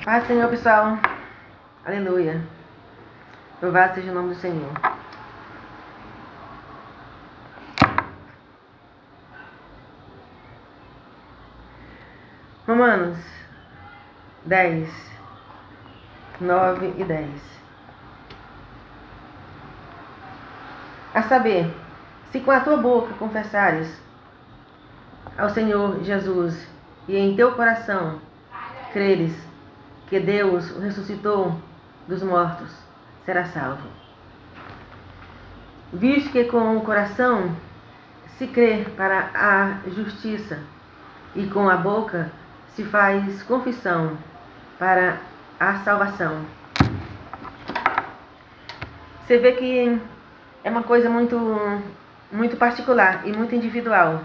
Paz, Senhor, pessoal. Aleluia. Louvado seja o nome do Senhor. Romanos 10, 9 e 10. A saber, se com a tua boca confessares ao Senhor Jesus e em teu coração creres que Deus o ressuscitou dos mortos, serás salvo. Visto que com o coração se crê para a justiça e com a boca se faz confissão para a salvação. Você vê que é uma coisa muito particular e muito individual.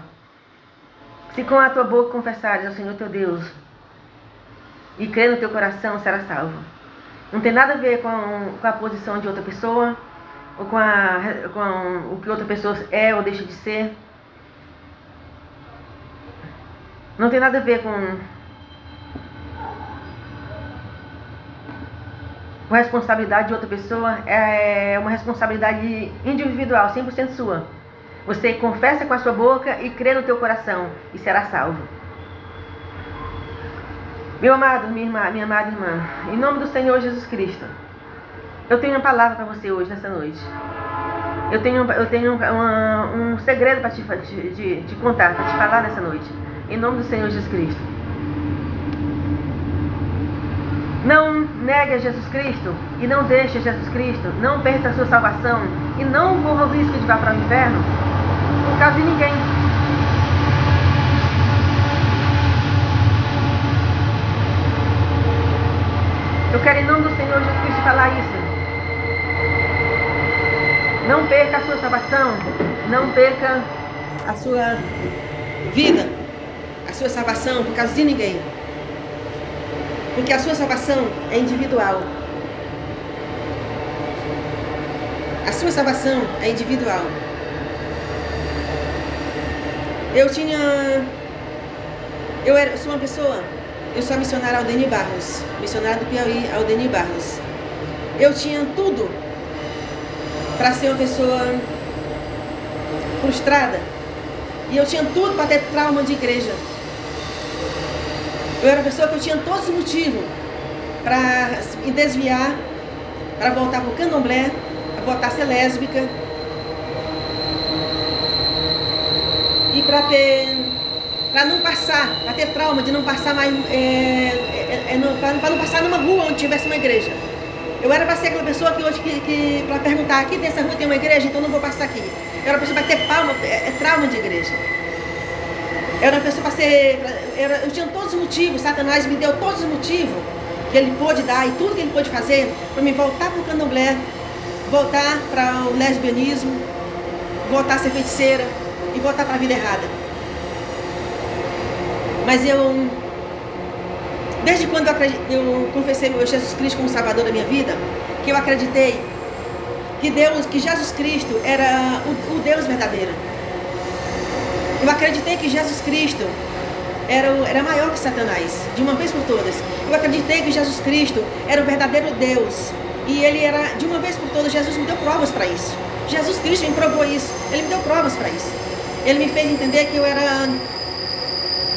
Se com a tua boca confessares ao Senhor teu Deus e crer no teu coração, serás salvo. Não tem nada a ver com a posição de outra pessoa, ou com o que outra pessoa é ou deixa de ser. Não tem nada a ver com a responsabilidade de outra pessoa. É uma responsabilidade individual, 100% sua. Você confessa com a sua boca e crê no teu coração e será salvo. Meu amado, minha amada irmã, em nome do Senhor Jesus Cristo, eu tenho uma palavra para você hoje, nessa noite. Eu tenho um segredo para te contar, para te falar nessa noite. Em nome do Senhor Jesus Cristo. Não negue a Jesus Cristo e não deixe Jesus Cristo. Não perca a sua salvação e não corra o risco de vá para o inferno por causa de ninguém. Eu quero, em nome do Senhor Jesus Cristo, falar isso. Não perca a sua salvação, não perca a sua vida, a sua salvação por causa de ninguém. Porque a sua salvação é individual. A sua salvação é individual. Eu sou uma pessoa, eu sou a missionária Aldeni Barros, missionária do Piauí, Aldeni Barros. Eu tinha tudo para ser uma pessoa frustrada. E eu tinha tudo para ter trauma de igreja. Eu era uma pessoa que eu tinha todos os motivos para me desviar, para voltar para o candomblé, para voltar a ser lésbica. E para não passar, para ter trauma de não passar mais, para não passar numa rua onde tivesse uma igreja. Eu era para ser aquela pessoa que hoje, para perguntar, aqui nessa rua tem uma igreja, então não vou passar aqui. Eu era uma pessoa para ter trauma de igreja. Eu era uma pessoa para ser, eu tinha todos os motivos, Satanás me deu todos os motivos que ele pôde dar e tudo que ele pôde fazer para me voltar para o candomblé, voltar para o lesbianismo, voltar a ser feiticeira e voltar para a vida errada. Mas desde quando eu confessei meu Jesus Cristo como Salvador da minha vida, que eu acreditei que Jesus Cristo era o Deus verdadeiro. Eu acreditei que Jesus Cristo era maior que Satanás, de uma vez por todas. Eu acreditei que Jesus Cristo era o verdadeiro Deus. E ele era, de uma vez por todas, Jesus me deu provas para isso. Jesus Cristo me provou isso. Ele me deu provas para isso. Ele me fez entender que eu era...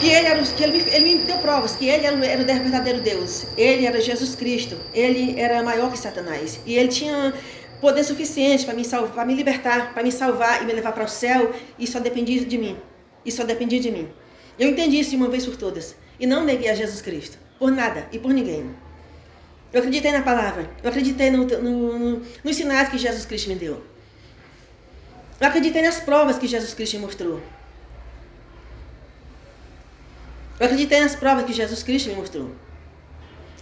Ele me deu provas que ele era o verdadeiro Deus. Ele era Jesus Cristo. Ele era maior que Satanás. E ele tinha poder suficiente para me salvar, para me libertar, para me salvar e me levar para o céu. E só dependia de mim. Eu entendi isso de uma vez por todas. E não neguei a Jesus Cristo. Por nada e por ninguém. Eu acreditei na palavra. Eu acreditei nos sinais que Jesus Cristo me deu. Eu acreditei nas provas que Jesus Cristo me mostrou. Eu acreditei nas provas que Jesus Cristo me mostrou.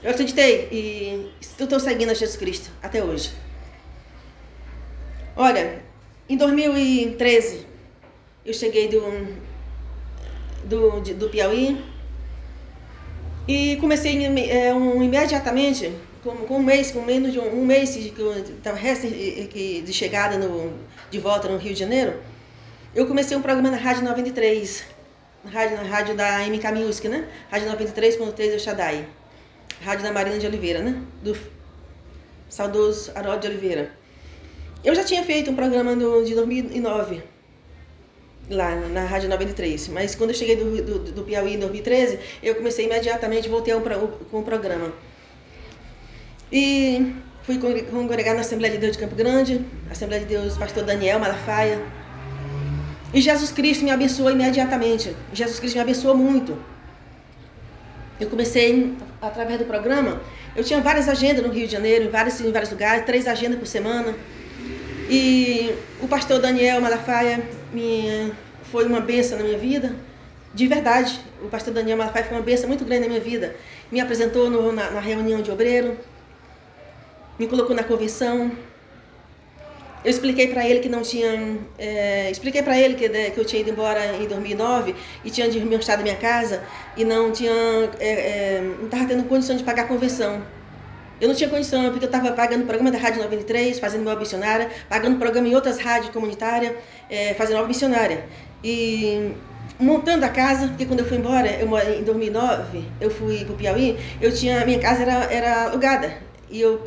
Eu acreditei e estou seguindo a Jesus Cristo até hoje. Olha, em 2013, eu cheguei do Piauí e comecei imediatamente, com menos de um mês que eu estava de chegada de volta no Rio de Janeiro, eu comecei um programa na Rádio 93. Na rádio da MK Music, né? Rádio 93.3 El Shaddai. Rádio da Marina de Oliveira, né? Do saudoso Harold de Oliveira. Eu já tinha feito um programa de 2009, lá na Rádio 93, mas quando eu cheguei do Piauí em 2013, eu comecei imediatamente, voltei com o programa. E fui congregar na Assembleia de Deus de Campo Grande, Assembleia de Deus Pastor Daniel Malafaia. E Jesus Cristo me abençoou imediatamente. Jesus Cristo me abençoou muito. Eu comecei, através do programa, eu tinha várias agendas no Rio de Janeiro, em vários lugares, 3 agendas por semana. E o pastor Daniel Malafaia foi uma bênção na minha vida, de verdade. O pastor Daniel Malafaia foi uma bênção muito grande na minha vida. Me apresentou na reunião de obreiro, me colocou na convenção. Eu expliquei para ele que não tinha... expliquei para ele que eu tinha ido embora em 2009 e tinha desmanchado minha casa e não estava tendo condição de pagar a convenção. Eu não tinha condição, porque eu estava pagando o programa da Rádio 93, fazendo minha obra missionária, pagando programa em outras rádios comunitárias, fazendo obra missionária. E montando a casa, porque quando eu fui embora, em 2009, eu fui para o Piauí, minha casa era alugada. E eu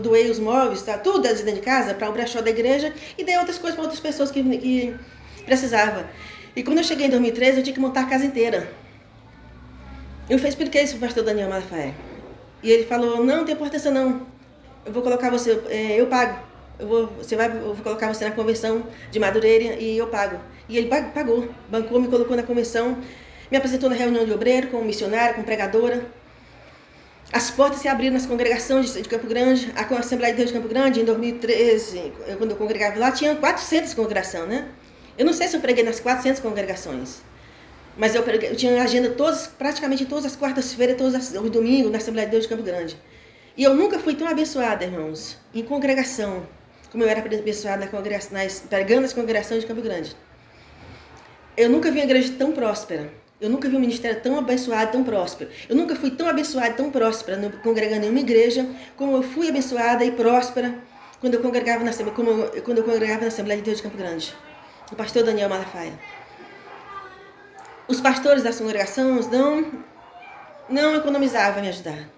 doei os móveis, tá, tudo dentro de casa, para o brechó da igreja e dei outras coisas para outras pessoas que precisavam. E quando eu cheguei em 2013, eu tinha que montar a casa inteira. Eu expliquei isso para o pastor Daniel Malafaia. E ele falou, não tem importância não, eu vou colocar você, eu pago. Eu vou colocar você na convenção de Madureira e eu pago. E ele pagou, bancou, me colocou na convenção, me apresentou na reunião de obreiro, como missionária, como pregadora. As portas se abriram nas congregações de Campo Grande, a Assembleia de Deus de Campo Grande, em 2013, quando eu congregava lá, tinha 400 congregações, né? Eu não sei se eu preguei nas 400 congregações, mas eu tinha agenda praticamente todas as quartas-feiras, todos os domingos, na Assembleia de Deus de Campo Grande. E eu nunca fui tão abençoada, irmãos, em congregação, como eu era abençoada pregando nas congregações de Campo Grande. Eu nunca vi uma igreja tão próspera. Eu nunca vi um ministério tão abençoado, tão próspero. Eu nunca fui tão abençoada, tão próspera, congregando em uma igreja, como eu fui abençoada e próspera quando eu congregava na Assembleia de Deus de Campo Grande. O pastor Daniel Malafaia. Os pastores das congregações não economizavam a me ajudar.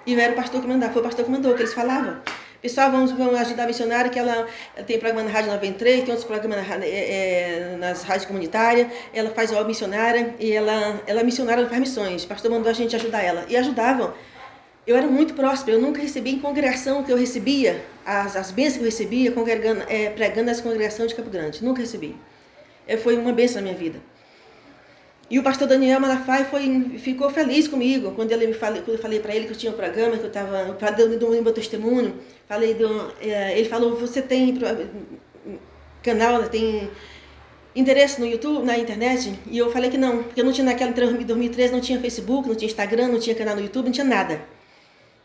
E eu era o pastor que mandava, foi o pastor que mandou, que eles falavam. Pessoal, vamos ajudar a missionária, que ela tem programa na Rádio 93, tem outros programas nas rádios comunitárias, ela faz obra missionária, e ela é missionária, ela faz missões. O pastor mandou a gente ajudar ela. E ajudavam. Eu era muito próspera, eu nunca recebi em congregação que eu recebia, as bênçãos que eu recebia, pregando nas congregações de Campo Grande. Nunca recebi. Foi uma bênção na minha vida. E o pastor Daniel Malafaia ficou feliz comigo quando eu falei para ele que eu tinha um programa, que eu estava dando meu testemunho. Ele falou, você tem canal, tem interesse no YouTube, na internet? E eu falei que não, porque eu não tinha naquela, em 2013, não tinha Facebook, não tinha Instagram, não tinha canal no YouTube, não tinha nada.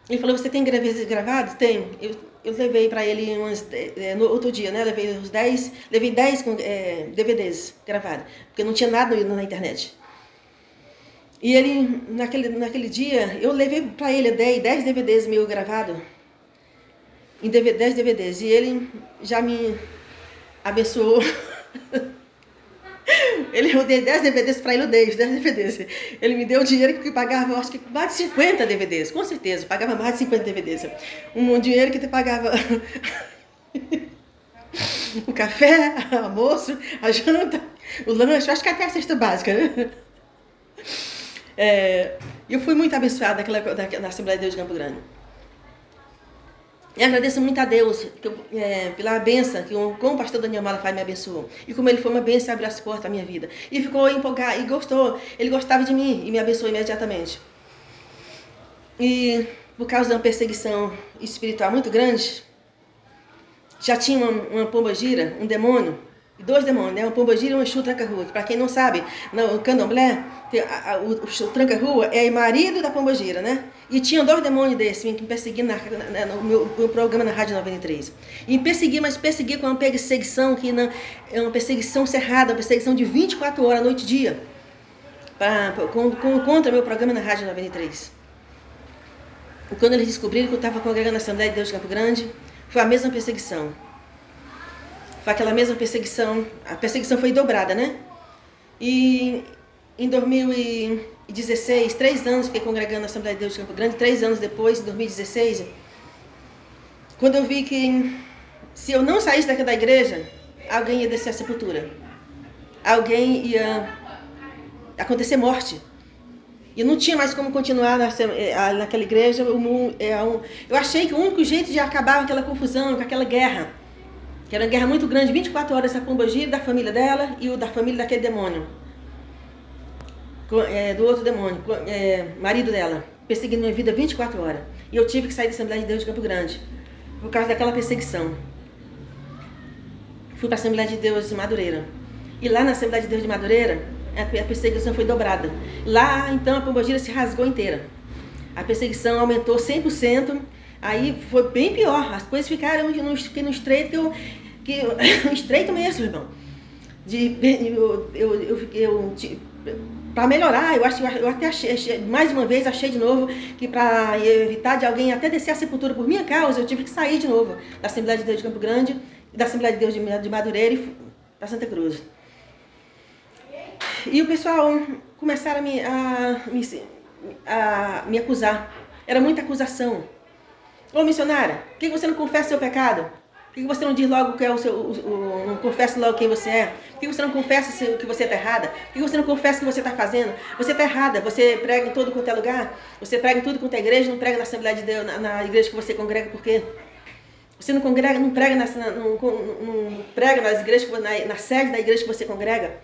Ele falou, você tem gravado? Tenho. Eu levei para ele no outro dia, né? Levei 10 DVDs gravados, porque não tinha nada na internet. E ele, naquele dia, eu levei para ele 10 DVDs meio gravados, em 10 DVDs, e ele já me abençoou. Eu dei 10 DVDs para ele, eu dei os 10 DVDs. Ele me deu o dinheiro que pagava, eu acho que mais de 50 DVDs, com certeza, pagava mais de 50 DVDs. Um dinheiro que te pagava o café, o almoço, a janta, o lanche, acho que até a cesta básica, né? Eu fui muito abençoada na Assembleia de Deus de Campo Grande. E agradeço muito a Deus pela benção que como o pastor Daniel Malafaia me abençoou. E como ele foi uma benção e abriu as portas da minha vida. E ficou empolgado, e gostou. Ele gostava de mim e me abençoou imediatamente. E por causa de uma perseguição espiritual muito grande, já tinha uma pombagira, um demônio, 2 demônios, né? Uma pombagira e um Exu tranca-rua. Para quem não sabe, no candomblé, o tranca-rua é marido da pombagira, né? E tinha 2 demônios desses me perseguindo no meu programa na Rádio 93. E mas perseguia com uma perseguição é uma perseguição cerrada, uma perseguição de 24 horas, noite e dia, contra o meu programa na Rádio 93. E quando eles descobriram que eu estava congregando na Assembleia de Deus de Campo Grande, foi a mesma perseguição. Foi aquela mesma perseguição, a perseguição foi dobrada, né? E Em 2016, 3 anos, fiquei congregando na Assembleia de Deus de Campo Grande, 3 anos depois, em 2016, quando eu vi que se eu não saísse daqui da igreja, alguém ia descer a sepultura. Alguém ia acontecer morte. E eu não tinha mais como continuar naquela igreja. Eu achei que o único jeito de acabar com aquela confusão, com aquela guerra, que era uma guerra muito grande, 24 horas, a Pombogira, da família dela e o da família daquele demônio, do outro demônio, marido dela, perseguindo minha vida 24 horas. E eu tive que sair da Assembleia de Deus de Campo Grande, por causa daquela perseguição. Fui para a Assembleia de Deus de Madureira. E lá na Assembleia de Deus de Madureira, a perseguição foi dobrada. Lá, então, a Pombogira se rasgou inteira. A perseguição aumentou 100%. Aí foi bem pior. As coisas ficaram no estreito, no estreito mesmo, irmão. Para melhorar, eu até achei, mais uma vez, achei de novo que para evitar de alguém até descer a sepultura por minha causa, eu tive que sair de novo da Assembleia de Deus de Campo Grande, da Assembleia de Deus de Madureira e para Santa Cruz. E o pessoal começaram a me acusar. Era muita acusação. Ô missionária, por que você não confessa seu pecado? Por que você não diz logo que é não confessa logo quem você é? Por que você não confessa que você está errada? Por que você não confessa o que você está fazendo? Você está errada, você prega em todo quanto é lugar. Você prega em tudo quanto é igreja, não prega na Assembleia de Deus, na igreja que você congrega, por quê? Você não congrega, não prega nas igrejas, na sede da igreja que você congrega.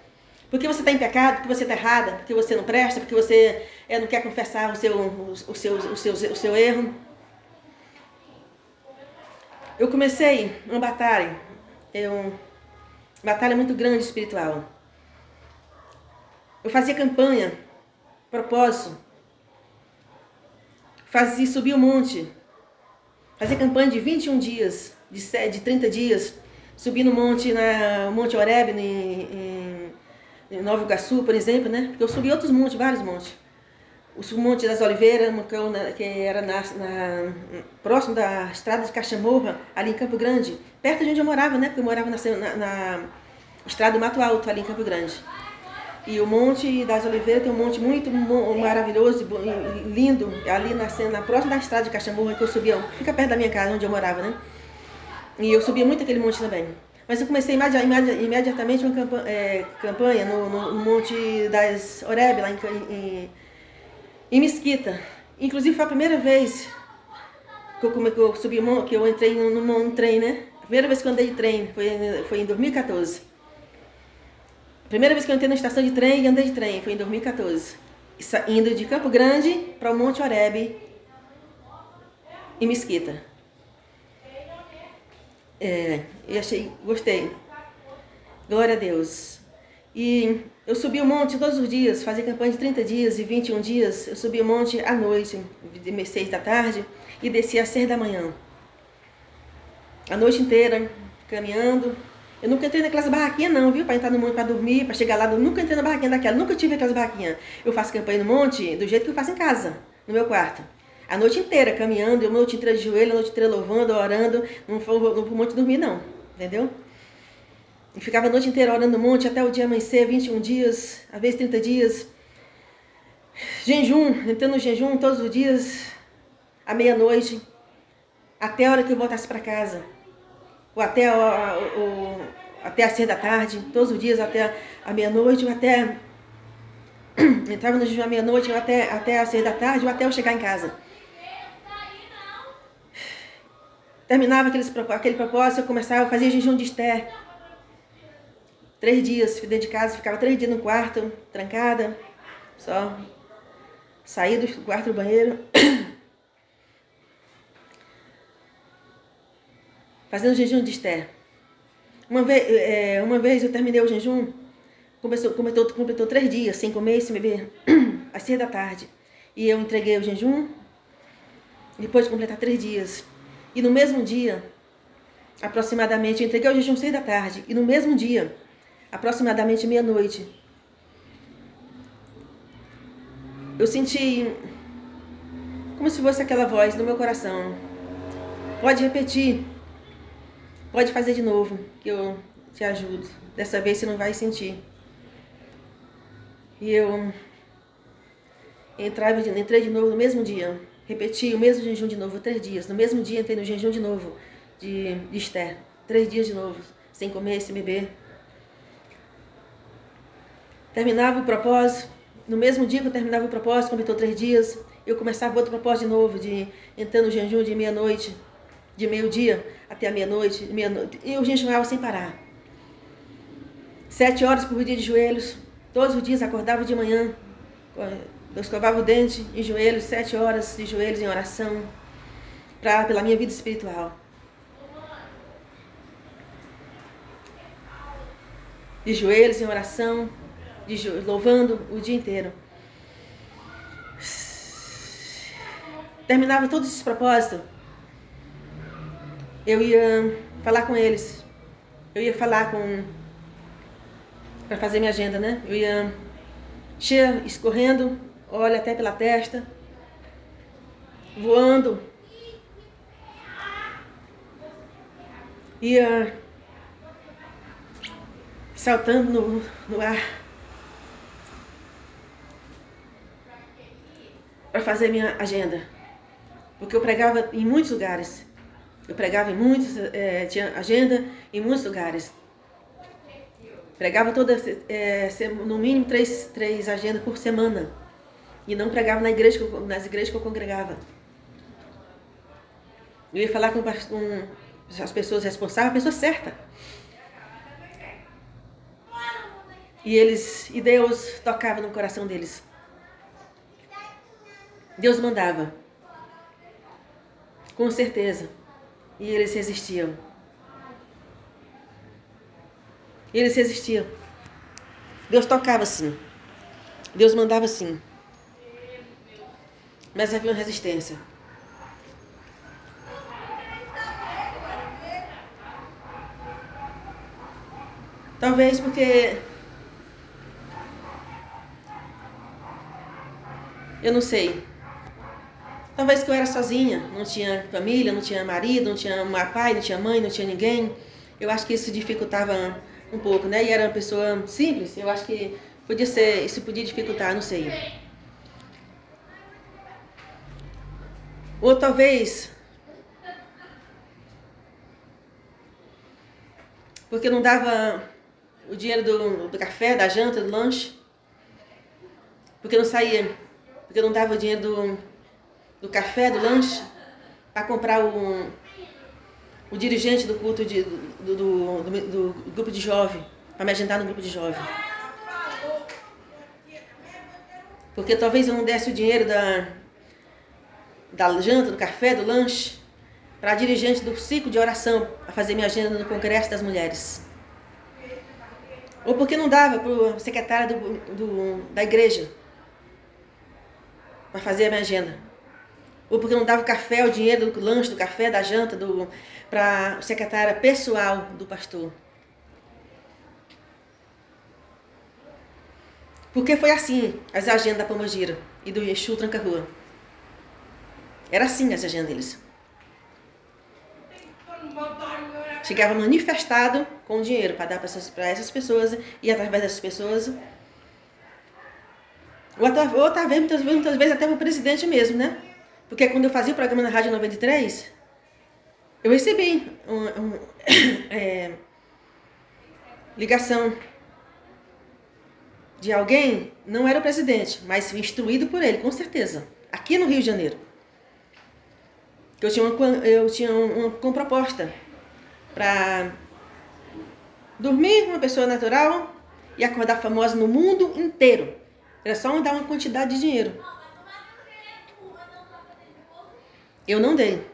Porque você está em pecado, porque você está errada, porque você não presta, porque você não quer confessar o seu erro. Eu comecei uma batalha muito grande espiritual. Eu fazia campanha, propósito, subir o monte, fazia campanha de 21 dias, de 30 dias, subir no monte, Monte Horebe, em Nova Iguaçu, por exemplo, né? Porque eu subi outros montes, vários montes. O Monte das Oliveiras, que era próximo da estrada de Cachamorra, ali em Campo Grande, perto de onde eu morava, né? Porque eu morava na estrada do Mato Alto, ali em Campo Grande. E o Monte das Oliveiras tem um monte muito maravilhoso, lindo, ali próxima da estrada de Cachamorra, que eu subia, fica perto da minha casa, onde eu morava, né? E eu subia muito aquele monte também. Mas eu comecei imediatamente uma campanha no Monte das Horebe, lá em Mesquita. Inclusive foi a primeira vez que eu subi, que eu entrei num trem, né? A primeira vez que eu andei de trem foi em 2014. A primeira vez que eu entrei na estação de trem e andei de trem foi em 2014. Indo de Campo Grande para o Monte Horebe, em Mesquita. Gostei. Glória a Deus. E eu subi o monte todos os dias, fazia campanha de 30 dias e 21 dias. Eu subi o monte à noite, de 6 da tarde, e descia às 6 da manhã. A noite inteira, caminhando. Eu nunca entrei naquelas barraquinhas não, viu? Para entrar no monte, para dormir, para chegar lá. Eu nunca entrei na barraquinha daquela, nunca tive aquelas barraquinhas. Eu faço campanha no monte do jeito que eu faço em casa, no meu quarto. A noite inteira caminhando, a noite inteira de joelho, a noite inteira louvando, orando. Não foi pro monte dormir não, entendeu? E ficava a noite inteira orando no monte até o dia amanhecer, 21 dias, às vezes 30 dias. Jejum, entrando no jejum todos os dias, à meia-noite, até a hora que eu voltasse para casa. Ou até às 6 da tarde, todos os dias até a meia-noite, ou até... Entrava no jejum à meia-noite, ou até às 6 da tarde, ou até eu chegar em casa. Terminava aquele propósito, eu começava a fazer jejum de Esther. 3 dias dentro de casa, ficava 3 dias no quarto, trancada, só saí do quarto do banheiro, fazendo jejum de Esther. Uma vez eu terminei o jejum, completou 3 dias, sem comer e sem beber, às 6 da tarde. E eu entreguei o jejum, depois de completar 3 dias. E no mesmo dia, aproximadamente, eu entreguei o jejum 6 da tarde, e no mesmo dia, aproximadamente meia-noite, eu senti como se fosse aquela voz no meu coração. Pode repetir, pode fazer de novo, que eu te ajudo. Dessa vez você não vai sentir. E eu entrei de novo no mesmo dia. Repeti o mesmo jejum de novo, 3 dias. No mesmo dia entrei no jejum de novo, de Esther. 3 dias de novo, sem comer, sem beber. Terminava o propósito. No mesmo dia que eu terminava o propósito, completou 3 dias, eu começava outro propósito de novo, de entrar no jejum de meia-noite, de meio-dia até a meia-noite, e eu jejuava sem parar. 7 horas por dia de joelhos, todos os dias acordava de manhã, eu escovava o dente em joelhos, 7 horas de joelhos em oração, pela minha vida espiritual. De joelhos em oração, louvando o dia inteiro. Terminava todos esses propósitos, eu ia falar com eles, eu ia falar para fazer minha agenda, né? Eu ia escorrendo, olha até pela testa, voando, ia saltando no ar para fazer minha agenda, porque eu pregava em muitos lugares. Eu pregava em muitos, tinha agenda em muitos lugares. Pregava no mínimo 3 agendas por semana. E não pregava nas igrejas que eu congregava. Eu ia falar com as pessoas responsáveis, a pessoa certa. E Deus tocava no coração deles. Deus mandava. Com certeza. E eles resistiam. Deus tocava assim. Deus mandava assim. Mas havia uma resistência. Talvez porque eu não sei. Talvez que eu era sozinha, não tinha família, não tinha marido, não tinha pai, não tinha mãe, não tinha ninguém. Eu acho que isso dificultava um pouco, né? E era uma pessoa simples, eu acho que isso podia dificultar, não sei. Ou talvez porque não dava o dinheiro do café, da janta, do lanche. Porque não dava o dinheiro do café, do lanche, para comprar o dirigente do culto do grupo de jovem, para me agendar no grupo de jovem. Porque talvez eu não desse o dinheiro da janta, do café, do lanche, para a dirigente do ciclo de oração, para fazer minha agenda no Congresso das Mulheres. Ou porque não dava para a secretária da igreja, para fazer a minha agenda. Ou porque não dava o café, o dinheiro do lanche, do café, da janta, para a secretária pessoal do pastor. Porque foi assim as agendas da Pombagira e do Exu Tranca-Rua. Era assim as agendas deles. Chegava manifestado com dinheiro para dar para essas pessoas e através dessas pessoas. Ou talvez, muitas vezes até para o presidente mesmo, né? Porque quando eu fazia o programa na Rádio 93, eu recebi ligação de alguém, não era o presidente, mas instruído por ele, com certeza, aqui no Rio de Janeiro. Eu tinha uma proposta para dormir uma pessoa natural e acordar famosa no mundo inteiro. Era só me dar uma quantidade de dinheiro. Eu não dei.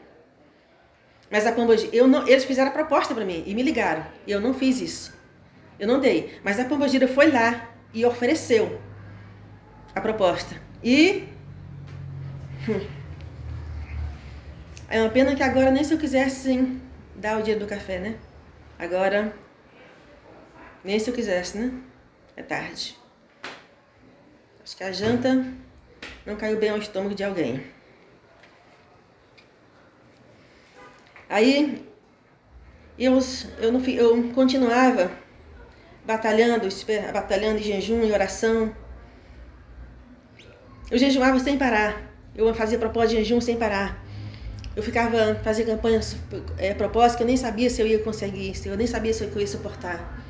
Mas a Pombagira, eles fizeram a proposta para mim e me ligaram. E eu não fiz isso. Eu não dei. Mas a Pombagira foi lá e ofereceu a proposta. E é uma pena que agora nem se eu quisesse dar o dinheiro do café, né? Agora, nem se eu quisesse, né? É tarde. Acho que a janta não caiu bem ao estômago de alguém. Aí eu continuava batalhando em jejum e oração Eu jejuava sem parar. Eu fazia propósito de jejum sem parar. Eu fazia campanhas, propósito que eu nem sabia se eu ia conseguir, eu nem sabia se eu ia suportar.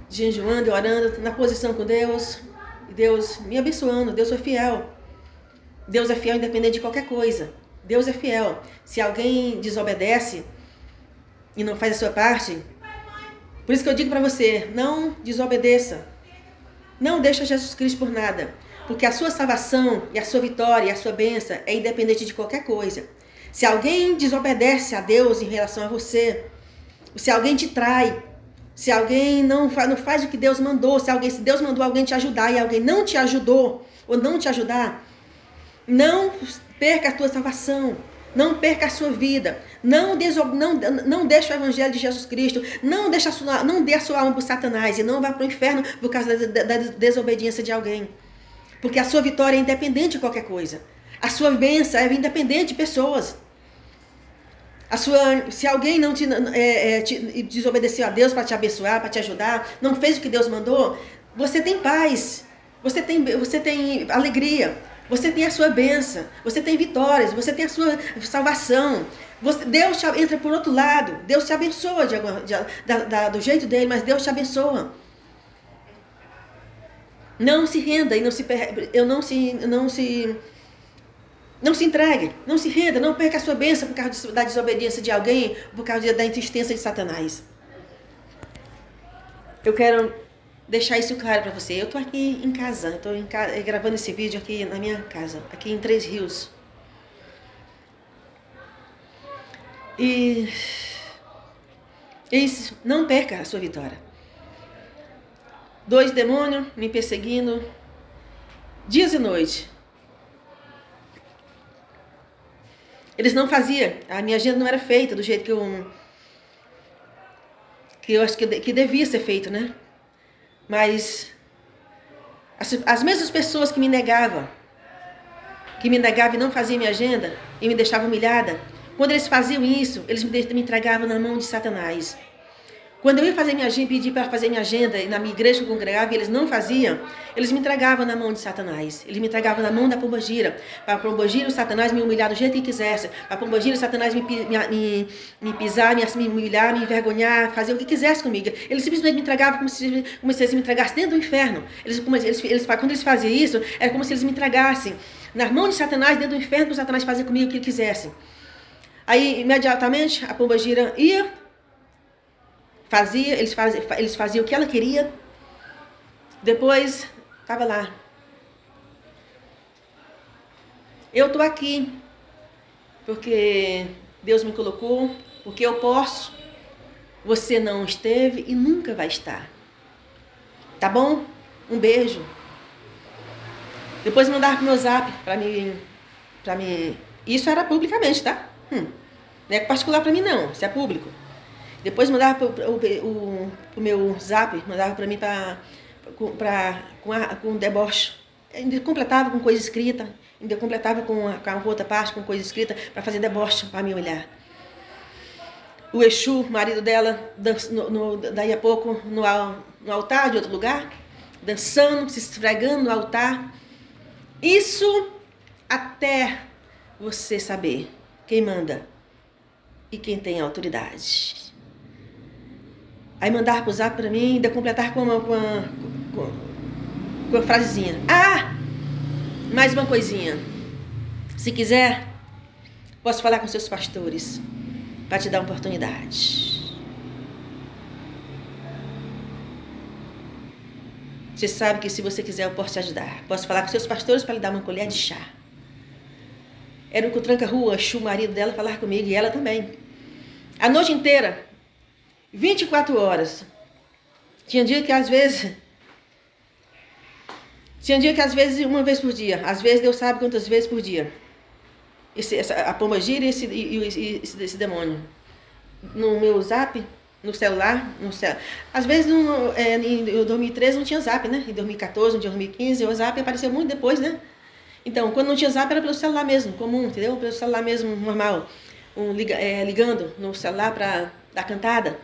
Jejuando e orando, na posição com Deus, e Deus me abençoando. Deus foi fiel. Deus é fiel independente de qualquer coisa. Deus é fiel. Se alguém desobedece e não faz a sua parte, por isso que eu digo para você, não desobedeça. Não deixa Jesus Cristo por nada. Porque a sua salvação e a sua vitória e a sua bênção é independente de qualquer coisa. Se alguém desobedece a Deus em relação a você, se alguém te trai, se alguém não faz o que Deus mandou, se Deus mandou alguém te ajudar e alguém não te ajudou ou não te ajudar, não perca a tua salvação, não perca a sua vida, não deixe o evangelho de Jesus Cristo, não dê a sua alma para Satanás e não vá para o inferno por causa da desobediência de alguém. Porque a sua vitória é independente de qualquer coisa. A sua bênção é independente de pessoas. Se alguém não te desobedeceu a Deus para te abençoar, para te ajudar, não fez o que Deus mandou, você tem paz, você tem alegria, você tem a sua bênção, você tem vitórias, você tem a sua salvação. Deus entra por outro lado, Deus te abençoa do jeito dele, mas Deus te abençoa. Não se renda e não se entregue, não se renda, não perca a sua bênção por causa da desobediência de alguém, por causa da insistência de Satanás. Eu quero deixar isso claro para você. Eu estou aqui em casa, estou gravando esse vídeo aqui na minha casa, aqui em Três Rios. E isso, não perca a sua vitória. 2 demônios me perseguindo, dias e noites. Eles não faziam, a minha agenda não era feita do jeito que eu acho que devia ser feito, né? Mas as mesmas pessoas que me negavam e não faziam minha agenda e me deixavam humilhada, quando eles faziam isso, eles me entregavam na mão de Satanás. Quando eu ia fazer minha agenda, pedir para fazer minha agenda e na minha igreja eu congregava e eles não faziam, eles me entregavam na mão de Satanás. Eles me entregavam na mão da pombagira. Para a pombagira, o Satanás me humilhar do jeito que quisesse. Para a pombagira, o Satanás me pisar, me humilhar, me envergonhar, fazer o que quisesse comigo. Eles simplesmente me entregavam como se eles me entregassem dentro do inferno. Quando eles faziam isso, era como se eles me entregassem na mão de Satanás, dentro do inferno, para o Satanás fazer comigo o que ele quisesse. Aí, imediatamente, a pombagira ia... Eles faziam o que ela queria. Depois, estava lá. Eu estou aqui porque Deus me colocou, porque eu posso. Você não esteve e nunca vai estar. Tá bom? Um beijo. Depois mandar pro meu zap para mim. Isso era publicamente, tá? Não é particular para mim não, isso é público. Depois mandava pro meu zap, mandava para mim com deboche. Ainda completava com coisa escrita, ainda completava com a outra parte com coisa escrita para fazer deboche, para me olhar. O Exu, marido dela, daí a pouco no altar de outro lugar, dançando, se esfregando no altar. Isso até você saber quem manda e quem tem autoridade. Aí mandar pro zap pra mim, ainda completar com a frasezinha. Ah! Mais uma coisinha. Se quiser, posso falar com seus pastores para te dar uma oportunidade. Você sabe que se você quiser eu posso te ajudar. Posso falar com seus pastores para lhe dar uma colher de chá. Era o que o tranca-rua, o marido dela, falar comigo e ela também. A noite inteira. 24 horas. Tinha dia que às vezes uma vez por dia. Às vezes Deus sabe quantas vezes por dia. A pombagira e esse demônio. No meu zap, no celular. Às vezes em 2013 não tinha zap, né? Em 2014, em 2015, o zap apareceu muito depois, né? Então, quando não tinha zap era pelo celular mesmo, comum, entendeu? Pelo celular mesmo, normal. Ligando no celular para dar cantada.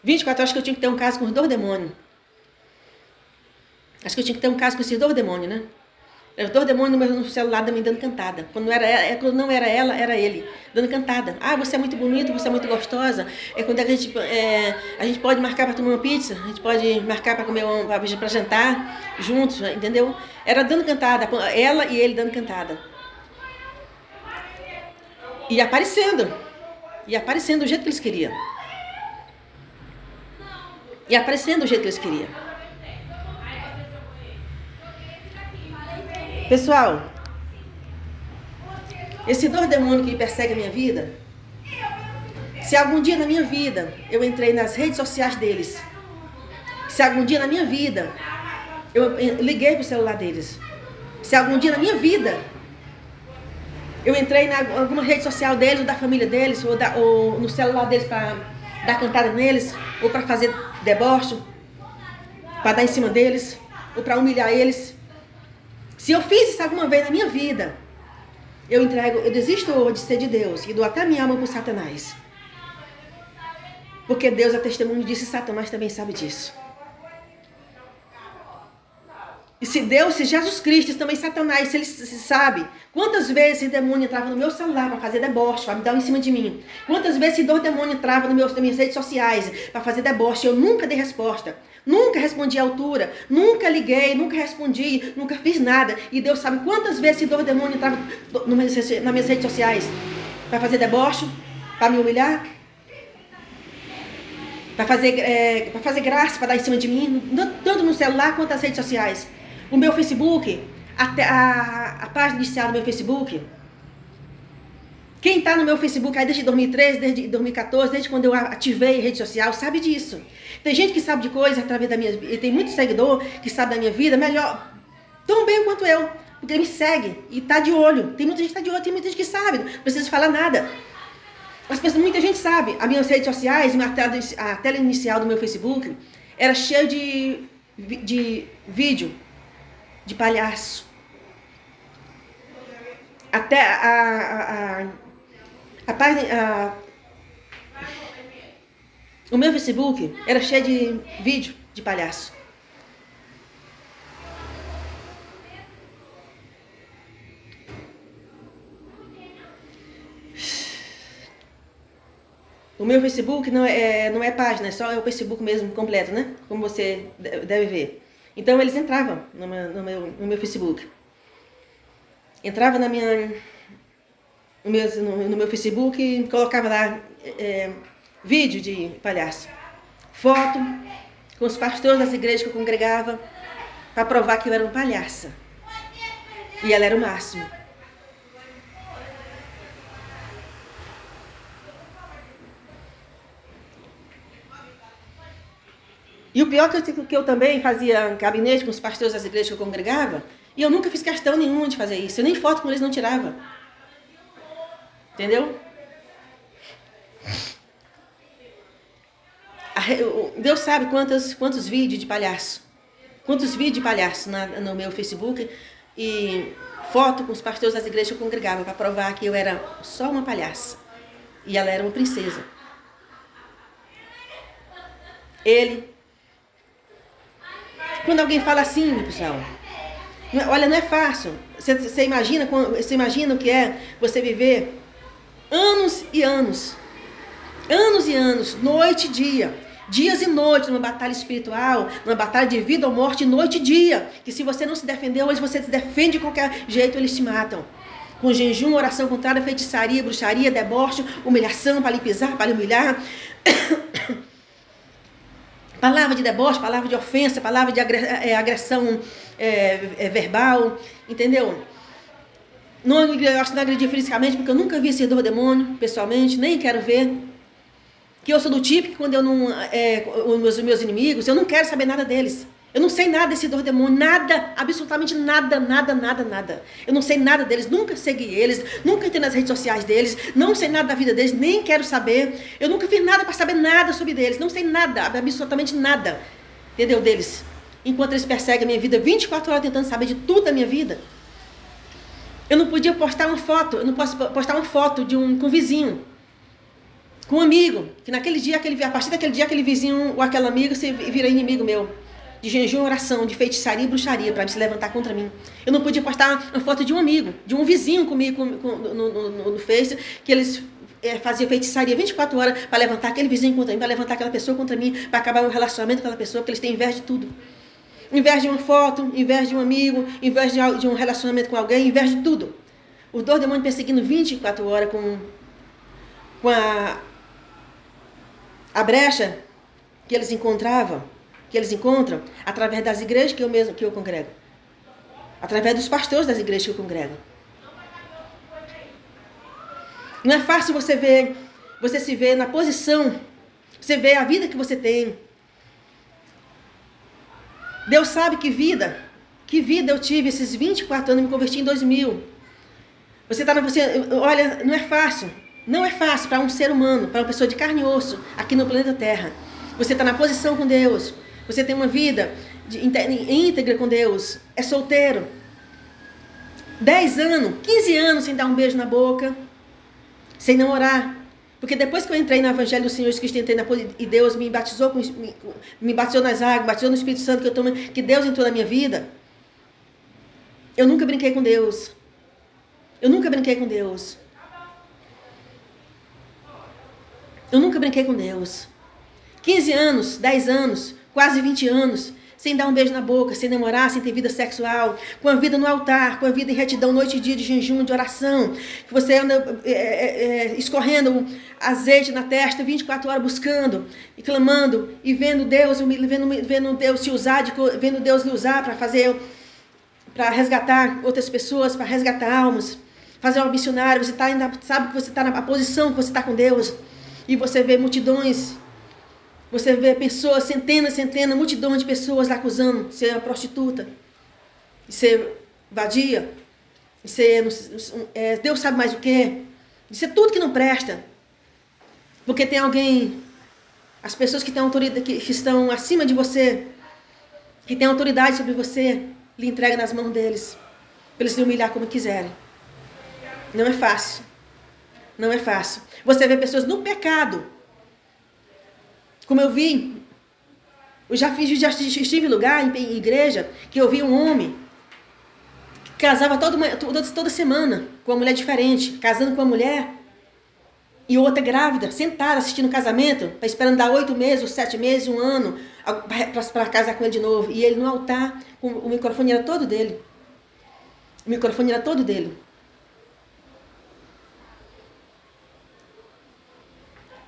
24 horas que eu tinha que ter um caso com os 2 demônios. Acho que eu tinha que ter um caso com esses dois demônios, né? Os dois demônios no celular me dando cantada. Quando não era ela, era ele, dando cantada. Ah, você é muito bonita, você é muito gostosa. É quando a gente pode marcar para tomar uma pizza, a gente pode marcar para comer para jantar juntos, entendeu? Era dando cantada, ela e ele dando cantada. E aparecendo do jeito que eles queriam. E aparecendo do jeito que eles queriam. Pessoal, esse dois demônios que persegue a minha vida, se algum dia na minha vida eu entrei nas redes sociais deles, se algum dia na minha vida eu liguei pro celular deles, se algum dia na minha vida eu entrei em alguma rede social deles, ou da família deles, ou no celular deles para dar cantada neles, ou para fazer deboche, para dar em cima deles, ou para humilhar eles. Se eu fiz isso alguma vez na minha vida, eu desisto de ser de Deus e dou até minha alma para Satanás. Porque Deus é testemunho disso e Satanás também sabe disso. E se Jesus Cristo, também Satanás, se ele sabe quantas vezes esse demônio entrava no meu celular para fazer deboche, para me dar em cima de mim. Quantas vezes esse dois demônios entrava nas minhas redes sociais para fazer deboche, eu nunca dei resposta. Nunca respondi à altura, nunca liguei, nunca respondi, nunca fiz nada. E Deus sabe quantas vezes esse dois demônios entrava nas minhas redes sociais para fazer deboche, para me humilhar, para fazer graça, para dar em cima de mim, tanto no celular quanto nas redes sociais. O meu Facebook, a página inicial do meu Facebook, quem está no meu Facebook aí desde 2013, desde 2014, desde quando eu ativei a rede social, sabe disso. Tem gente que sabe de coisa através da minha vida, e tem muito seguidor que sabe da minha vida melhor, tão bem quanto eu, porque me segue e está de olho. Tem muita gente que está de olho, tem muita gente que sabe, não precisa falar nada. Muita gente sabe. As minhas redes sociais, a tela inicial do meu Facebook era cheia de vídeo de palhaço. Até o meu Facebook era cheio de vídeo de palhaço. O meu Facebook não é página, é só o Facebook mesmo completo, né? Como você deve ver. Então eles entravam no meu Facebook. Entrava no meu Facebook e colocava lá vídeo de palhaço. Foto com os pastores das igrejas que eu congregava para provar que eu era uma palhaça. E ela era o máximo. E o pior que eu também fazia gabinete com os pastores das igrejas que eu congregava, e eu nunca fiz questão nenhuma de fazer isso. Eu nem foto com eles não tirava. Entendeu? Deus sabe quantos vídeos de palhaço. Quantos vídeos de palhaço no meu Facebook e foto com os pastores das igrejas que eu congregava para provar que eu era só uma palhaça. E ela era uma princesa. Quando alguém fala assim, meu pessoal, olha, não é fácil. Você imagina o que é você viver anos e anos, noite e dia, dias e noites, numa batalha espiritual, numa batalha de vida ou morte, noite e dia, que se você não se defender, hoje você se defende de qualquer jeito, eles te matam. Com jejum, oração contrária, feitiçaria, bruxaria, deboche, humilhação, para lhe pisar, para lhe humilhar. Palavra de deboche, palavra de ofensa, palavra de agressão verbal, entendeu? Eu acho que não agredi fisicamente, porque eu nunca vi esse dois demônios, pessoalmente, nem quero ver. Que eu sou do tipo que quando eu não... os meus inimigos, eu não quero saber nada deles. Eu não sei nada desses dois demônios, nada, absolutamente nada. Eu não sei nada deles, nunca segui eles, nunca entrei nas redes sociais deles, não sei nada da vida deles, nem quero saber. Eu nunca fiz nada para saber nada sobre deles, não sei nada, absolutamente nada, entendeu, deles. Enquanto eles perseguem a minha vida 24 horas tentando saber de tudo da minha vida. Eu não podia postar uma foto, eu não posso postar uma foto com um vizinho, com um amigo, que naquele dia, a partir daquele dia, aquele vizinho ou aquele amigo se vira inimigo meu. de jejum, oração, de feitiçaria e bruxaria para se levantar contra mim. Eu não podia postar uma foto de um amigo, de um vizinho comigo no Face, que eles faziam feitiçaria 24 horas para levantar aquele vizinho contra mim, para levantar aquela pessoa contra mim, para acabar o relacionamento com aquela pessoa, porque eles têm inveja de tudo. Inveja de uma foto, inveja de um amigo, inveja de um relacionamento com alguém, inveja de tudo. Os dois demônios perseguindo 24 horas com a brecha que eles encontravam, que eles encontram através das igrejas que eu congrego. Através dos pastores das igrejas que eu congrego. Não é fácil você se ver na posição, você ver a vida que você tem. Deus sabe que vida eu tive esses 24 anos, me converti em 2000. Olha, não é fácil para um ser humano, para uma pessoa de carne e osso, aqui no planeta Terra. Você está na posição com Deus, você tem uma vida íntegra com Deus, é solteiro. 10 anos, 15 anos sem dar um beijo na boca, sem não orar. Porque depois que eu entrei no Evangelho do Senhor Jesus Cristo, e Deus me batizou, me batizou nas águas, batizou no Espírito Santo, que Deus entrou na minha vida, eu nunca brinquei com Deus. Eu nunca brinquei com Deus. Eu nunca brinquei com Deus. 15 anos, 10 anos, quase 20 anos, sem dar um beijo na boca, sem namorar, sem ter vida sexual, com a vida no altar, com a vida em retidão, noite e dia de jejum, de oração, que você anda escorrendo azeite na testa, 24 horas buscando, e clamando, e vendo Deus, vendo Deus te usar, vendo Deus lhe usar para resgatar outras pessoas, para resgatar almas, fazer um missionário. Você ainda sabe que você está na posição que você está com Deus, e você vê multidões. Você vê pessoas, centenas, multidões de pessoas lá acusando de ser uma prostituta, de ser vadia, de ser, Deus sabe mais o que, de ser tudo que não presta. Porque tem alguém, as pessoas que têm autoridade, que estão acima de você, que têm autoridade sobre você, lhe entrega nas mãos deles, para eles se humilhar como quiserem. Não é fácil. Não é fácil. Você vê pessoas no pecado. Como eu já estive em lugar, em igreja, que eu vi um homem que casava toda semana com uma mulher diferente, casando com uma mulher, e outra grávida, sentada, assistindo o casamento, esperando dar 8 meses, 7 meses, 1 ano, para casar com ele de novo. E ele no altar, o microfone era todo dele. O microfone era todo dele.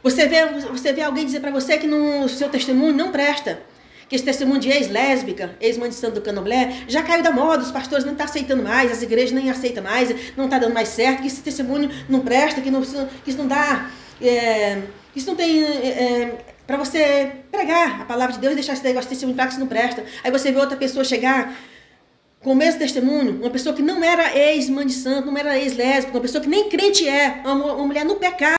Você vê alguém dizer para você que o seu testemunho não presta. Que esse testemunho de ex-lésbica, ex-mãe de santo do candomblé, já caiu da moda, os pastores não estão aceitando mais, as igrejas nem aceitam mais, não está dando mais certo, que esse testemunho não presta, que isso não dá, isso não tem, para você pregar a palavra de Deus e deixar esse negócio de testemunho para que isso não presta. Aí você vê outra pessoa chegar com o mesmo testemunho, uma pessoa que não era ex-mãe de santo, não era ex-lésbica, uma pessoa que nem crente uma mulher no pecado.